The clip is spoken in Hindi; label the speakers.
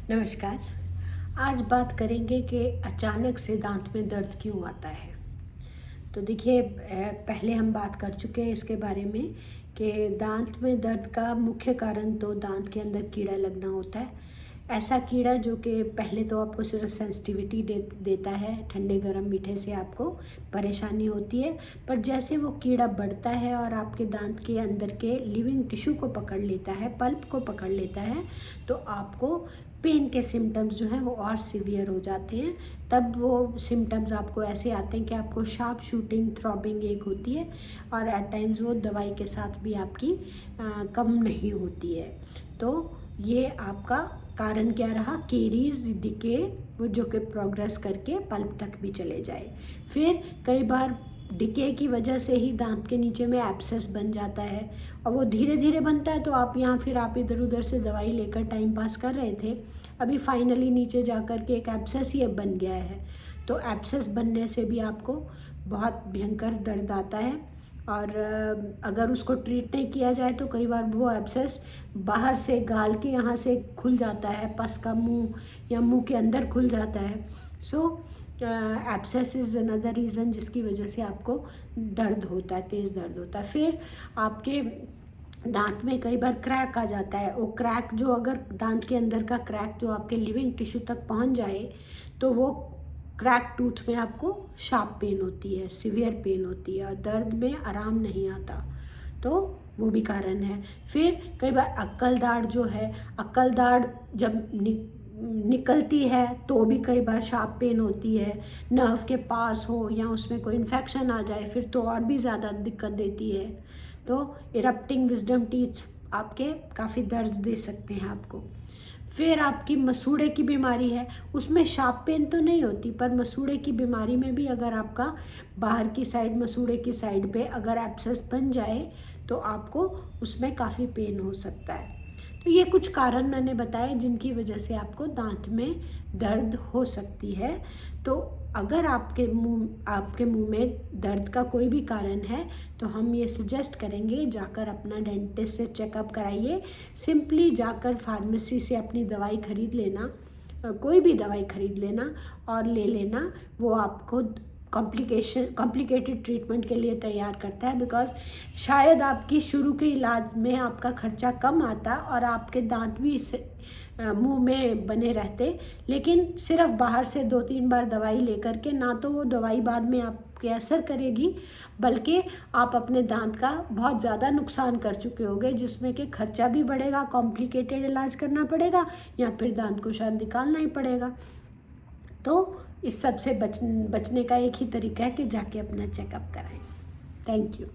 Speaker 1: नमस्कार। आज बात करेंगे कि अचानक से दांत में दर्द क्यों आता है। तो देखिए, पहले हम बात कर चुके हैं इसके बारे में कि दांत में दर्द का मुख्य कारण तो दांत के अंदर कीड़ा लगना होता है। ऐसा कीड़ा जो कि पहले तो आपको सिर्फ सेंसिटिविटी देता है, ठंडे गर्म मीठे से आपको परेशानी होती है, पर जैसे वो कीड़ा बढ़ता है और आपके दांत के अंदर के लिविंग टिश्यू को पकड़ लेता है, पल्प को पकड़ लेता है, तो आपको पेन के सिम्टम्स जो हैं वो और सीवियर हो जाते हैं। तब वो सिम्टम्स आपको ऐसे आते हैं कि आपको शार्प शूटिंग थ्रॉबिंग एक होती है और एट टाइम्स वो दवाई के साथ भी आपकी कम नहीं होती है। तो ये आपका कारण क्या रहा, केरीज डिके, वो जो कि प्रोग्रेस करके पल्प तक भी चले जाए। फिर कई बार डिके की वजह से ही दांत के नीचे में एब्सेस बन जाता है और वो धीरे धीरे बनता है, तो आप इधर उधर से दवाई लेकर टाइम पास कर रहे थे, अभी फाइनली नीचे जा कर के एक एब्सेस ही अब बन गया है। तो एब्सेस बनने से भी आपको बहुत भयंकर दर्द आता है और अगर उसको ट्रीट नहीं किया जाए तो कई बार वो एब्सेस बाहर से गाल के यहाँ से खुल जाता है, पस का मुंह या मुंह के अंदर खुल जाता है। सो एब्सेस इज़ अनदर रीज़न जिसकी वजह से आपको दर्द होता है, तेज़ दर्द होता है। फिर आपके दांत में कई बार क्रैक आ जाता है। वो क्रैक जो, अगर दांत के अंदर का क्रैक जो आपके लिविंग टिश्यू तक पहुंच जाए तो वो क्रैक टूथ में आपको शार्प पेन होती है, सीवियर पेन होती है और दर्द में आराम नहीं आता, तो वो भी कारण है। फिर कई बार अक्कल दाढ़ जो है, अक्कल दाढ़ जब निकलती है तो भी कई बार शार्प पेन होती है। नर्व के पास हो या उसमें कोई इन्फेक्शन आ जाए फिर तो और भी ज़्यादा दिक्कत देती है। तो इरप्टिंग विजडम टीथ आपके काफ़ी दर्द दे सकते हैं आपको। फिर आपकी मसूड़े की बीमारी है, उसमें शार्प पेन तो नहीं होती, पर मसूड़े की बीमारी में भी अगर आपका बाहर की साइड, मसूड़े की साइड पे अगर एब्सेस बन जाए तो आपको उसमें काफ़ी पेन हो सकता है। तो ये कुछ कारण मैंने बताए जिनकी वजह से आपको दांत में दर्द हो सकती है। तो अगर आपके मुंह में दर्द का कोई भी कारण है तो हम ये सजेस्ट करेंगे जाकर अपना डेंटिस्ट से चेकअप कराइए। सिंपली जाकर फार्मेसी से अपनी दवाई खरीद लेना, कोई भी दवाई खरीद लेना और ले लेना। वो आपको कॉम्प्लिकेटेड ट्रीटमेंट के लिए तैयार करता है, बिकॉज शायद आपकी शुरू के इलाज में आपका खर्चा कम आता और आपके दांत भी मुंह में बने रहते, लेकिन सिर्फ बाहर से 2-3 बार दवाई लेकर के ना तो वो दवाई बाद में आपके असर करेगी, बल्कि आप अपने दांत का बहुत ज़्यादा नुकसान कर चुके होंगे, जिसमें कि खर्चा भी बढ़ेगा, कॉम्प्लिकेटेड इलाज करना पड़ेगा या फिर दांत को शायद निकालना ही पड़ेगा। तो इस सब से बचने का एक ही तरीका है कि जाके अपना चेकअप कराएं। Thank you.